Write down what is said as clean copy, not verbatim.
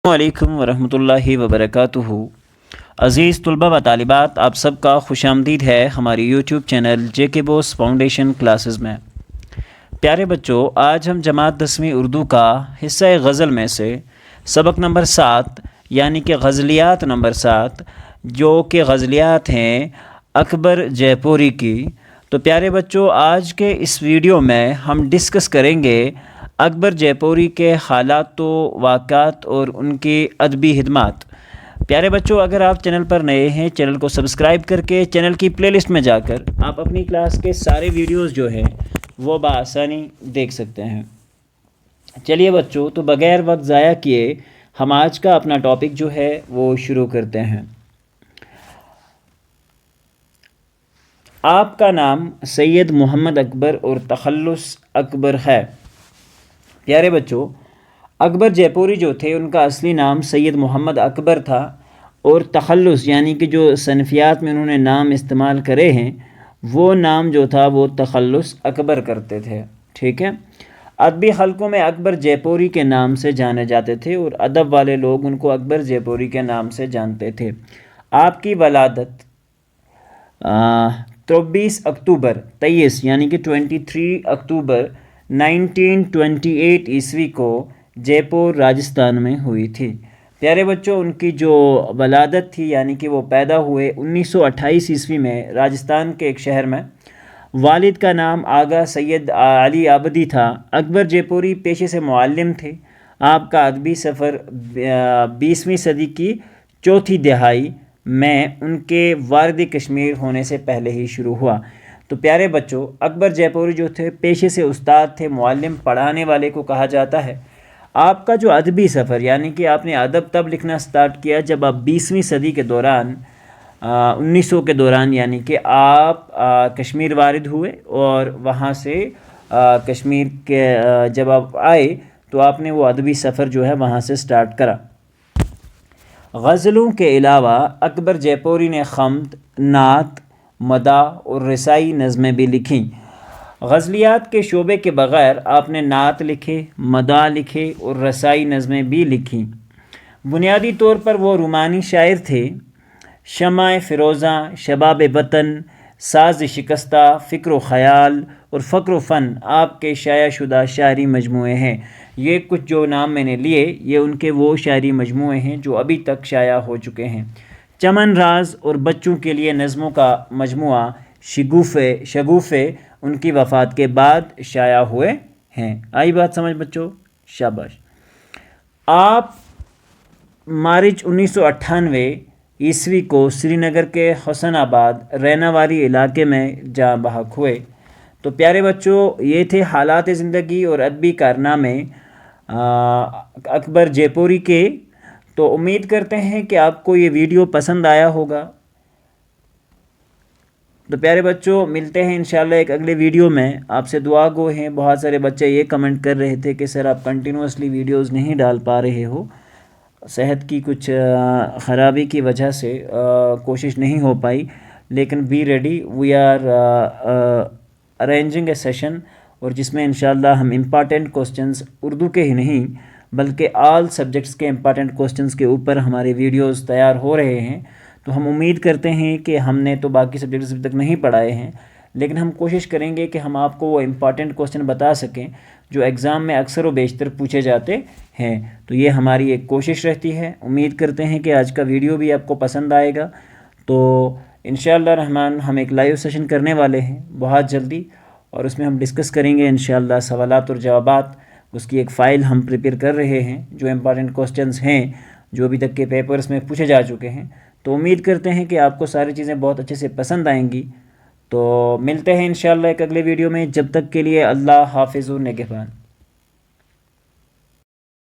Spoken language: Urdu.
علیکم ورحمۃ اللہ وبرکاتہ۔ عزیز طلبہ و طالبات، آپ سب کا خوش آمدید ہے ہماری یوٹیوب چینل جے کے بوس فاؤنڈیشن کلاسز میں۔ پیارے بچوں، آج ہم جماعت 10ویں اردو کا حصہ غزل میں سے سبق نمبر 7 یعنی کہ غزلیات نمبر 7 جو کہ غزلیات ہیں اکبر جے پوری کی۔ تو پیارے بچوں، آج کے اس ویڈیو میں ہم ڈسکس کریں گے اکبر جے پوری کے حالات و واقعات اور ان کی ادبی خدمات۔ پیارے بچوں، اگر آپ چینل پر نئے ہیں، چینل کو سبسکرائب کر کے چینل کی پلے لسٹ میں جا کر آپ اپنی کلاس کے سارے ویڈیوز جو ہیں وہ بآسانی دیکھ سکتے ہیں۔ چلیے بچوں، تو بغیر وقت ضائع کیے ہم آج کا اپنا ٹاپک جو ہے وہ شروع کرتے ہیں۔ آپ کا نام سید محمد اکبر اور تخلص اکبر ہے۔ پیارے بچوں، اکبر جے پوری جو تھے ان کا اصلی نام سید محمد اکبر تھا، اور تخلص یعنی کہ جو صنفیات میں انہوں نے نام استعمال کرے ہیں وہ نام جو تھا وہ تخلص اکبر کرتے تھے، ٹھیک ہے۔ ادبی حلقوں میں اکبر جے پوری کے نام سے جانے جاتے تھے اور ادب والے لوگ ان کو اکبر جے پوری کے نام سے جانتے تھے۔ آپ کی ولادت 23 اکتوبر 23 یعنی کہ 23 اکتوبر 1928 عیسوی کو جے پور راجستھان میں ہوئی تھی۔ پیارے بچوں، ان کی جو ولادت تھی یعنی کہ وہ پیدا ہوئے 1928 عیسوی میں راجستھان کے ایک شہر میں۔ والد کا نام آغا سید علی آبدی تھا۔ اکبر جے پوری پیشے سے معلم تھے۔ آپ کا ادبی سفر 20ویں صدی کی چوتھی دہائی میں ان کے وارد کشمیر ہونے سے پہلے ہی شروع ہوا۔ تو پیارے بچوں، اکبر جے پوری جو تھے پیشے سے استاد تھے، معلم، پڑھانے والے کو کہا جاتا ہے۔ آپ کا جو ادبی سفر یعنی کہ آپ نے ادب تب لکھنا سٹارٹ کیا جب آپ 20ویں صدی کے دوران 1900 کے دوران یعنی کہ آپ کشمیر وارد ہوئے، اور وہاں سے کشمیر کے جب آپ آئے تو آپ نے وہ ادبی سفر جو ہے وہاں سے سٹارٹ کرا۔ غزلوں کے علاوہ اکبر جے پوری نے خمد، نعت، مداح اور رسائی نظمیں بھی لکھیں۔ غزلیات کے شعبے کے بغیر آپ نے نعت لکھے، مداح لکھے اور رسائی نظمیں بھی لکھیں۔ بنیادی طور پر وہ رومانی شاعر تھے۔ شمع فروزاں، شباب وطن، ساز شکستہ، فکر و خیال اور فقر و فن آپ کے شائع شدہ شعری مجموعے ہیں۔ یہ کچھ جو نام میں نے لیے یہ ان کے وہ شعری مجموعے ہیں جو ابھی تک شائع ہو چکے ہیں۔ چمن راز اور بچوں کے لیے نظموں کا مجموعہ شگوفے ان کی وفات کے بعد شائع ہوئے ہیں۔ آئی بات سمجھ بچوں؟ شاباش۔ آپ مارچ 1998 عیسوی کو سری نگر کے حسن آباد ریناواری علاقے میں جاں بحق ہوئے۔ تو پیارے بچوں، یہ تھے حالات زندگی اور ادبی کارنامے اکبر جے پوری کے۔ تو امید کرتے ہیں کہ آپ کو یہ ویڈیو پسند آیا ہوگا۔ تو پیارے بچوں، ملتے ہیں انشاءاللہ ایک اگلے ویڈیو میں۔ آپ سے دعا گو ہیں، بہت سارے بچے یہ کمنٹ کر رہے تھے کہ سر آپ کنٹینوسلی ویڈیوز نہیں ڈال پا رہے ہو، صحت کی کچھ خرابی کی وجہ سے کوشش نہیں ہو پائی، لیکن be ready, we are arranging a session, اور جس میں انشاءاللہ ہم امپارٹنٹ کوسچنز اردو کے ہی نہیں بلکہ آل سبجیکٹس کے امپارٹنٹ کوسچنز کے اوپر ہمارے ویڈیوز تیار ہو رہے ہیں۔ تو ہم امید کرتے ہیں کہ ہم نے تو باقی سبجیکٹس ابھی تک نہیں پڑھائے ہیں، لیکن ہم کوشش کریں گے کہ ہم آپ کو وہ امپارٹنٹ کوسچن بتا سکیں جو ایگزام میں اکثر و بیشتر پوچھے جاتے ہیں۔ تو یہ ہماری ایک کوشش رہتی ہے۔ امید کرتے ہیں کہ آج کا ویڈیو بھی آپ کو پسند آئے گا۔ تو انشاءاللہ رحمان ہم ایک لائیو سیشن کرنے والے ہیں بہت جلدی، اور اس میں ہم ڈسکس کریں گے انشاءاللہ سوالات اور جوابات۔ اس کی ایک فائل ہم پریپیئر کر رہے ہیں جو امپارٹنٹ کوسچنز ہیں جو ابھی تک کے پیپرز میں پوچھے جا چکے ہیں۔ تو امید کرتے ہیں کہ آپ کو ساری چیزیں بہت اچھے سے پسند آئیں گی۔ تو ملتے ہیں انشاءاللہ ایک اگلے ویڈیو میں، جب تک کے لیے اللہ حافظ و نگہبان۔